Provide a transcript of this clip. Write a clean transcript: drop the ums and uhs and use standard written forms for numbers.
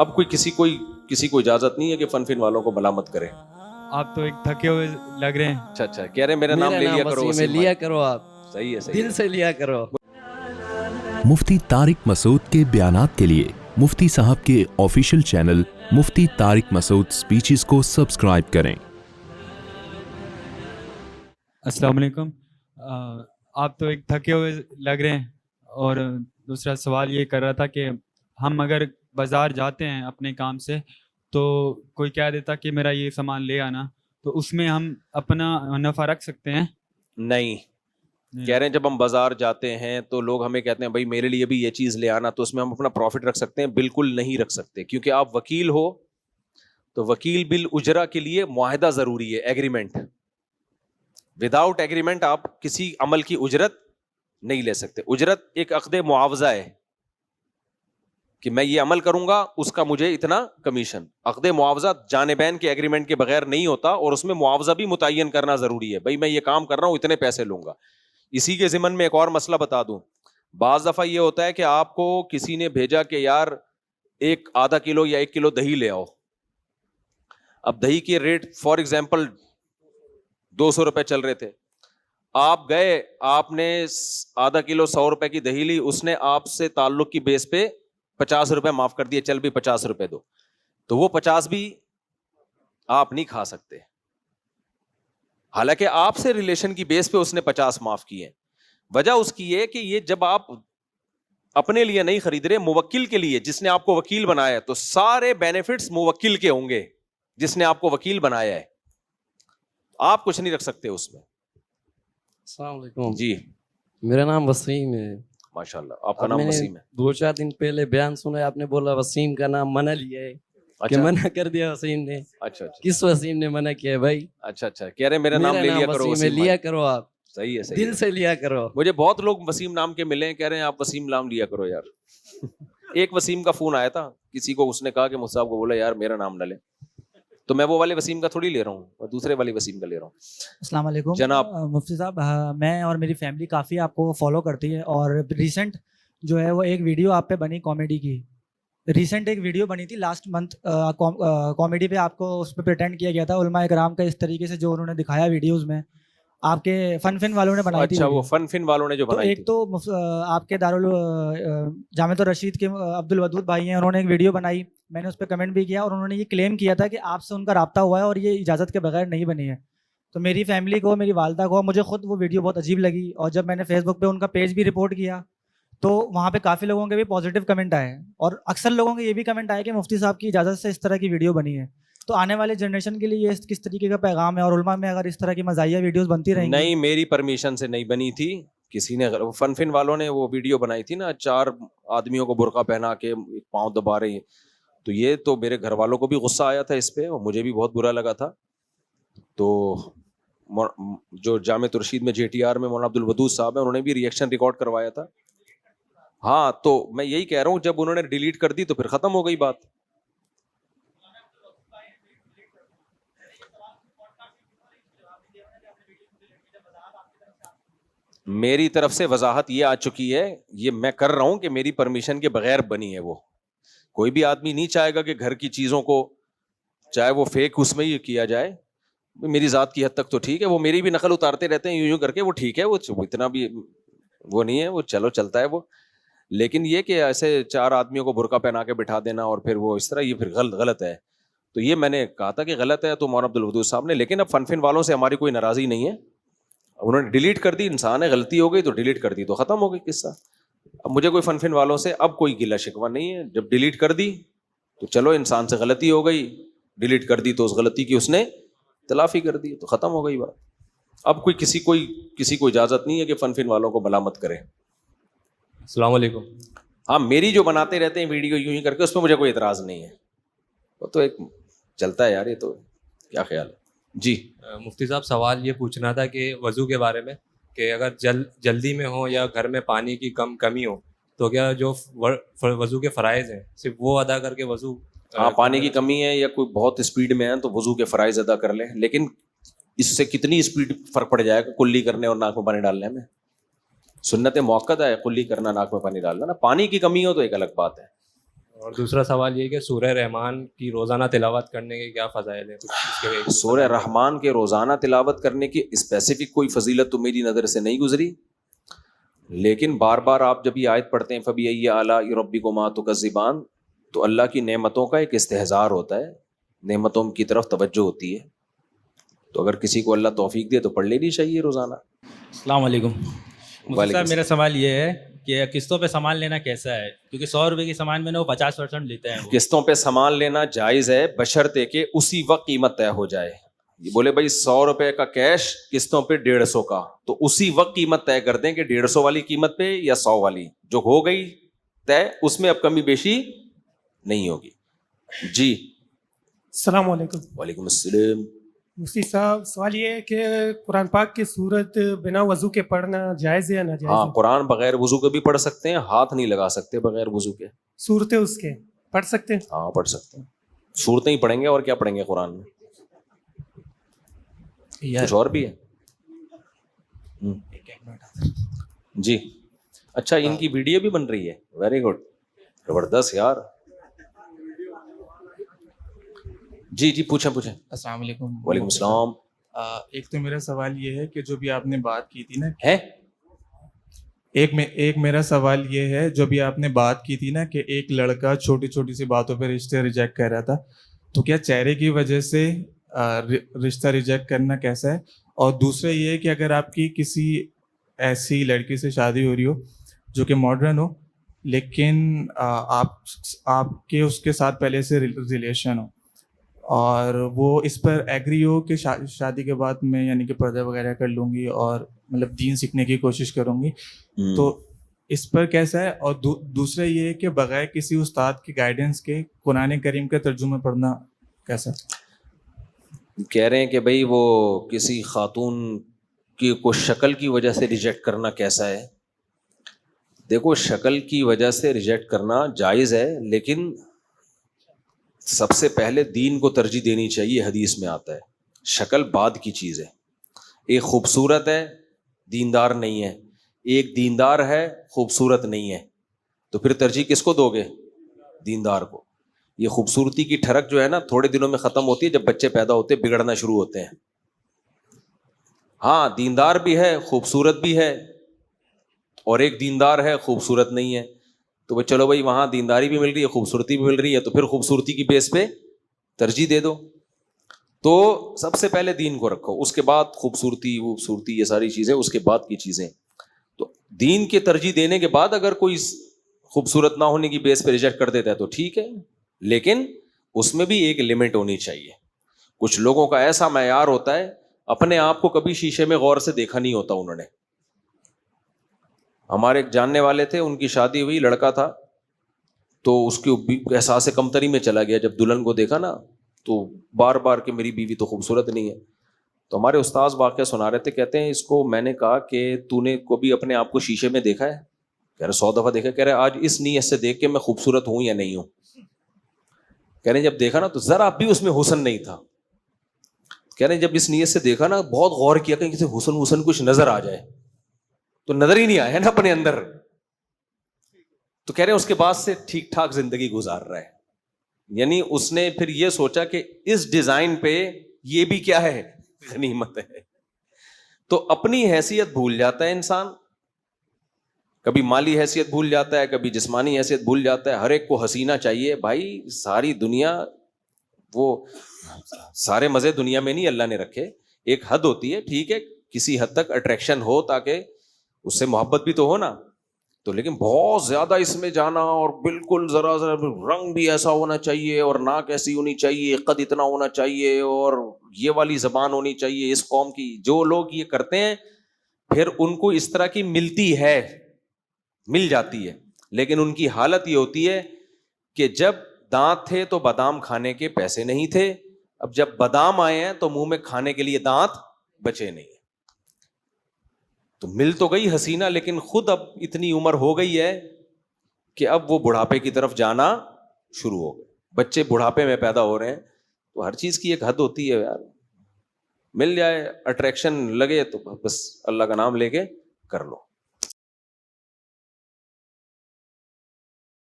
اب کسی کو اجازت نہیں ہے کہ فن والوں کو ملامت کرے. آپ تو ایک تھکے ہوئے لگ رہے ہیں. اچھا کہہ رہے ہیں میرا نام لے لیا کرو. وسیم ہے، لیا کرو آپ. صحیح ہے دل سے لیا کرو. مفتی طارق مسعود کے بیانات کے لیے مفتی صاحب کے آفیشیل چینل مفتی طارق مسعود سپیچز کو سبسکرائب کریں. السلام علیکم. آپ تو ایک تھکے ہوئے لگ رہے ہیں. اور دوسرا سوال یہ کر رہا تھا کہ ہم اگر بازار جاتے ہیں اپنے کام سے تو کوئی کہہ دیتا کہ میرا یہ سامان لے آنا، تو اس میں ہم اپنا نفع رکھ سکتے ہیں؟ نہیں. کہہ رہے ہیں جب ہم بازار جاتے ہیں تو لوگ ہمیں کہتے ہیں بھائی میرے لیے بھی یہ چیز لے آنا، تو اس میں ہم اپنا پروفٹ رکھ سکتے ہیں؟ بالکل نہیں رکھ سکتے، کیونکہ آپ وکیل ہو تو وکیل بالاجرہ کے لیے معاہدہ ضروری ہے، ایگریمنٹ. وداؤٹ ایگریمنٹ آپ کسی عمل کی اجرت نہیں لے سکتے. اجرت ایک عقد معاوضہ ہے کہ میں یہ عمل کروں گا، اس کا مجھے اتنا کمیشن. عقد معاوضہ جانبین کے ایگریمنٹ کے بغیر نہیں ہوتا، اور اس میں معاوضہ بھی متعین کرنا ضروری ہے. بھائی میں یہ کام کر رہا ہوں، اتنے پیسے لوں گا. اسی کے ضمن میں ایک اور مسئلہ بتا دوں. بعض دفعہ یہ ہوتا ہے کہ آپ کو کسی نے بھیجا کہ یار ایک آدھا کلو یا 1 کلو دہی لے آؤ. اب دہی کے ریٹ فار ایگزامپل 200 روپے چل رہے تھے. آپ گئے، آپ نے آدھا کلو 100 روپے کی دہی لی، اس نے آپ سے تعلق کی بیس پہ 50 روپے معاف کر دیے، چل بھی 50 روپے دو. تو وہ 50 بھی آپ نہیں کھا سکتے، حالانکہ آپ سے ریلیشن کی بیس پہ اس نے 50 معاف کیے. وجہ اس کی یہ کہ یہ جب آپ اپنے لیے نہیں خرید رہے، موکل کے لیے، جس نے آپ کو وکیل بنایا ہے، تو سارے بینیفٹس موکل کے ہوں گے جس نے آپ کو وکیل بنایا ہے. آپ کچھ نہیں رکھ سکتے اس میں. السلام علیکم جی میرا نام وسیم ہے. ماشاءاللہ آپ کا نام وسیم ہے. 2-4 دن پہلے بیان سنا ہے، آپ نے بولا وسیم کا نام منع لیا ہے. کہ اچھا منع کر دیا وسیم نے. اچھا کس وسیم نے منع کیا ہے بھائی؟ اچھا کہہ رہے ہیں میرا نام لے لیا کرو. وسیم ہے، لیا کرو آپ. صحیح ہے دل سے لیا کرو. مجھے بہت لوگ وسیم نام کے ملے ہیں، کہہ رہے ہیں آپ وسیم نام لیا کرو یار. ایک وسیم کا فون آیا تھا کسی کو، اس نے کہا کہ مجھ صاحب کو بولا یار میرا نام نہ لے. تو میں وہ والے وسیم کا تھوڑی لے رہا ہوں، اور دوسرے والے وسیم کا لے رہا ہوں. السلام علیکم جناب. مفتی صاحب، میں اور میری فیملی کافی آپ کو فالو کرتی ہے، اور ریسنٹ جو ہے وہ ایک ویڈیو آپ پہ بنی کامیڈی کی. ریسنٹ ایک ویڈیو بنی تھی لاسٹ منتھ کامیڈی پہ، آپ کو اس پہ پریٹینڈ کیا گیا تھا علماء کرام کا اس طریقے سے جو انہوں نے دکھایا ویڈیوز میں، آپ کے فن والوں نے بنائی تھی. اچھا وہ فن والوں نے جو بنائی ایک تو آپ کے جامعۃ الرشید کے عبد الودود بھائی ہیں، انہوں نے ایک ویڈیو بنائی، میں نے اس پہ کمنٹ بھی کیا، اور انہوں نے یہ کلیم کیا تھا کہ آپ سے ان کا رابطہ ہوا ہے اور یہ اجازت کے بغیر نہیں بنی ہے. تو میری فیملی کو، میری والدہ کو، مجھے خود وہ ویڈیو بہت عجیب لگی، اور جب میں نے فیس بک پہ ان کا پیج بھی رپورٹ کیا تو وہاں پہ کافی لوگوں کے بھی پازیٹیو کمنٹ آئے، اور اکثر لوگوں کے یہ بھی کمنٹ آئے کہ مفتی صاحب کی اجازت سے اس طرح کی ویڈیو بنی ہے. تو آنے والے جنریشن کے لیے یہ کس طریقے کا پیغام ہے، اور علماء میں اگر اس طرح کی مزاحیہ ویڈیوز بنتی رہیں گی؟ نہیں، میری پرمیشن سے نہیں بنی تھی، کسی نے فن والوں نے وہ ویڈیو بنائی تھی نا، 4 آدمیوں کو برقع پہنا کے پاؤں دبا رہے ہیں. تو یہ تو میرے گھر والوں کو بھی غصہ آیا تھا اس پہ، اور مجھے بھی بہت برا لگا تھا. تو جو جامعۃ الرشید میں JTR میں مولانا عبد الودود صاحب ہیں، انہوں نے بھی ریئیکشن ریکارڈ کروایا تھا. ہاں تو میں یہی کہہ رہا ہوں، جب انہوں نے ڈیلیٹ کر دی تو پھر ختم ہو گئی بات. میری طرف سے وضاحت یہ آ چکی ہے، یہ میں کر رہا ہوں کہ میری پرمیشن کے بغیر بنی ہے. وہ کوئی بھی آدمی نہیں چاہے گا کہ گھر کی چیزوں کو، چاہے وہ فیک اس میں ہی کیا جائے. میری ذات کی حد تک تو ٹھیک ہے، وہ میری بھی نقل اتارتے رہتے ہیں یوں کر کے، وہ ٹھیک ہے، وہ اتنا بھی وہ نہیں ہے، وہ چلو چلتا ہے وہ. لیکن یہ کہ ایسے 4 آدمیوں کو برقع پہنا کے بٹھا دینا اور پھر وہ اس طرح، یہ پھر غلط ہے. تو یہ میں نے کہا تھا کہ غلط ہے تو مولانا عبد الودود صاحب نے. لیکن اب فن والوں سے ہماری کوئی ناراضی نہیں ہے، انہوں نے ڈیلیٹ کر دی. انسان ہے، غلطی ہو گئی تو ڈیلیٹ کر دی تو ختم ہو گئی قصہ. اب مجھے کوئی فن والوں سے اب کوئی گلہ شکوہ نہیں ہے. جب ڈیلیٹ کر دی تو چلو انسان سے غلطی ہو گئی، ڈیلیٹ کر دی تو اس غلطی کی اس نے تلافی کر دی تو ختم ہو گئی بات. اب کسی کو اجازت نہیں ہے کہ فن والوں کو ملامت کرے. السلام علیکم. ہاں میری جو بناتے رہتے ہیں ویڈیو یوں ہی کر کے، اس پہ مجھے کوئی اعتراض نہیں ہے، وہ تو ایک چلتا ہے یار. یہ تو کیا خیال ہے؟ جی مفتی صاحب سوال یہ پوچھنا تھا کہ وضو کے بارے میں، کہ اگر جلدی میں ہو یا گھر میں پانی کی کمی ہو تو کیا جو وضو کے فرائض ہیں صرف وہ ادا کر کے وضو؟ ہاں پانی کی کمی ہے یا کوئی بہت اسپیڈ میں ہے تو وضو کے فرائض ادا کر لیں. لیکن اس سے کتنی اسپیڈ فرق پڑ جائے گا کلی کرنے اور ناک میں پانی ڈالنے میں؟ سنت موقت ہے کلی کرنا، ناک میں پانی ڈالنا نا. پانی کی کمی ہو تو ایک الگ بات ہے. اور دوسرا سوال یہ کہ سورہ رحمان کی روزانہ تلاوت کرنے کے کیا فضائل ہیں؟ کچھ اس کے سورہ رحمان کے روزانہ تلاوت کرنے کی اسپیسیفک کوئی فضیلت تو میری نظر سے نہیں گزری، لیکن بار بار آپ جب یہ آیت پڑھتے ہیں فَبِأَيِّ آلَاءِ رَبِّكُمَا تُكَذِّبَانِ، تو اللہ کی نعمتوں کا ایک استحضار ہوتا ہے، نعمتوں کی طرف توجہ ہوتی ہے. تو اگر کسی کو اللہ توفیق دے تو پڑھ لینی چاہیے روزانہ. السلام علیکم. مفتی صاحب میرا سوال یہ ہے کہ قسطوں پہ سامان لینا کیسا ہے؟ کیونکہ 100 روپے کی سامان میں نے وہ 50% لیتے ہیں. قسطوں پہ سامان لینا جائز ہے بشرطے کہ اسی وقت قیمت طے ہو جائے. یہ بولے بھائی 100 روپے کا کیش قسطوں پہ 150 کا، تو اسی وقت قیمت طے کر دیں کہ 150 والی قیمت پہ یا 100 والی، جو ہو گئی طے اس میں اب کمی بیشی نہیں ہوگی. جی السلام علیکم. وعلیکم السلام. مفتی صاحب سوال یہ ہے کہ قرآن پاک کی سورت بنا وضو کے پڑھنا جائز ہے یا ناجائز؟ ہاں، قرآن بغیر وضو کے بھی پڑھ سکتے ہیں، ہاتھ نہیں لگا سکتے بغیر وضو کے. صورتیں اس کے پڑھ سکتے ہیں؟ ہاں پڑھ سکتے ہیں، صورتیں ہی پڑھیں گے اور کیا پڑھیں گے قرآن میں، کچھ اور بھی ہے. جی اچھا، ان کی ویڈیو بھی بن رہی ہے، ویری گڈ، زبردست یار. جی جی پوچھیں. السلام علیکم. وعلیکم السلام. ایک تو میرا سوال یہ ہے کہ جو بھی آپ نے بات کی تھی نا ہے، ایک میرا سوال یہ ہے جو بھی آپ نے بات کی تھی نا کہ ایک لڑکا چھوٹی چھوٹی سی باتوں پہ رشتے ریجیکٹ کر رہا تھا، تو کیا چہرے کی وجہ سے رشتہ ریجیکٹ کرنا کیسا ہے؟ اور دوسرا یہ ہے کہ اگر آپ کی کسی ایسی لڑکی سے شادی ہو رہی ہو جو کہ ماڈرن ہو، لیکن آپ کے اس کے ساتھ پہلے سے ریلیشن ہو، اور وہ اس پر ایگری ہو کہ شادی کے بعد میں یعنی کہ پردہ وغیرہ کر لوں گی اور مطلب دین سیکھنے کی کوشش کروں گی، تو اس پر کیسا ہے؟ اور دوسرا یہ ہے کہ بغیر کسی استاد کی گائیڈنس کے قرآن کریم کا ترجمہ پڑھنا کیسا؟ کہہ رہے ہیں کہ بھائی وہ کسی خاتون کی کو شکل کی وجہ سے ریجیکٹ کرنا کیسا ہے. دیکھو، شکل کی وجہ سے ریجیکٹ کرنا جائز ہے، لیکن سب سے پہلے دین کو ترجیح دینی چاہیے. حدیث میں آتا ہے شکل بعد کی چیز ہے. ایک خوبصورت ہے دیندار نہیں ہے، ایک دیندار ہے خوبصورت نہیں ہے، تو پھر ترجیح کس کو دو گے؟ دیندار کو. یہ خوبصورتی کی ٹھڑک جو ہے نا تھوڑے دنوں میں ختم ہوتی ہے، جب بچے پیدا ہوتے بگڑنا شروع ہوتے ہیں. ہاں، دیندار بھی ہے خوبصورت بھی ہے، اور ایک دیندار ہے خوبصورت نہیں ہے، تو وہ چلو بھائی وہاں دینداری بھی مل رہی ہے خوبصورتی بھی مل رہی ہے، تو پھر خوبصورتی کی بیس پہ ترجیح دے دو. تو سب سے پہلے دین کو رکھو، اس کے بعد خوبصورتی یہ ساری چیزیں اس کے بعد کی چیزیں. تو دین کے ترجیح دینے کے بعد اگر کوئی خوبصورت نہ ہونے کی بیس پہ ریجیکٹ کر دیتا ہے تو ٹھیک ہے، لیکن اس میں بھی ایک لمٹ ہونی چاہیے. کچھ لوگوں کا ایسا معیار ہوتا ہے، اپنے آپ کو کبھی شیشے میں غور سے دیکھا نہیں ہوتا انہوں نے. ہمارے ایک جاننے والے تھے، ان کی شادی ہوئی، لڑکا تھا، تو اس کے احساس کمتری میں چلا گیا. جب دلہن کو دیکھا نا تو بار بار کہ میری بیوی تو خوبصورت نہیں ہے. تو ہمارے استاذ واقعہ سنا رہے تھے، کہتے ہیں اس کو میں نے کہا کہ تو نے کبھی اپنے آپ کو شیشے میں دیکھا ہے؟ کہہ رہے 100 دفعہ دیکھا. کہہ رہے آج اس نیت سے دیکھ کے میں خوبصورت ہوں یا نہیں ہوں. کہہ رہے جب دیکھا نا تو ذرا بھی اس میں حسن نہیں تھا. کہہ رہے جب اس نیت سے دیکھا نا بہت غور کیا کہ کسی حسن کچھ نظر آ جائے، تو نظر ہی نہیں آیا نا اپنے اندر. تو کہہ رہے اس کے بعد سے ٹھیک ٹھاک زندگی گزار رہا ہے. یعنی اس نے پھر یہ سوچا کہ اس ڈیزائن پہ یہ بھی کیا ہے، غنیمت ہے. تو اپنی حیثیت بھول جاتا ہے انسان، کبھی مالی حیثیت بھول جاتا ہے، کبھی جسمانی حیثیت بھول جاتا ہے. ہر ایک کو حسینہ چاہیے بھائی. ساری دنیا، وہ سارے مزے دنیا میں نہیں اللہ نے رکھے. ایک حد ہوتی ہے، ٹھیک ہے کسی حد تک اٹریکشن ہو تاکہ اس سے محبت بھی تو ہو نا. تو لیکن بہت زیادہ اس میں جانا اور بالکل ذرا رنگ بھی ایسا ہونا چاہیے اور ناک ایسی ہونی چاہیے، قد اتنا ہونا چاہیے اور یہ والی زبان ہونی چاہیے اس قوم کی. جو لوگ یہ کرتے ہیں پھر ان کو اس طرح کی مل جاتی ہے، لیکن ان کی حالت یہ ہوتی ہے کہ جب دانت تھے تو بادام کھانے کے پیسے نہیں تھے، اب جب بادام آئے ہیں تو منہ میں کھانے کے لیے دانت بچے نہیں. تو مل تو گئی حسینہ، لیکن خود اب اتنی عمر ہو گئی ہے کہ اب وہ بڑھاپے کی طرف جانا شروع ہو گئے. بچے بڑھاپے میں پیدا ہو رہے ہیں. تو ہر چیز کی ایک حد ہوتی ہے یار. مل جائے، اٹریکشن لگے تو بس اللہ کا نام لے کے کر لو.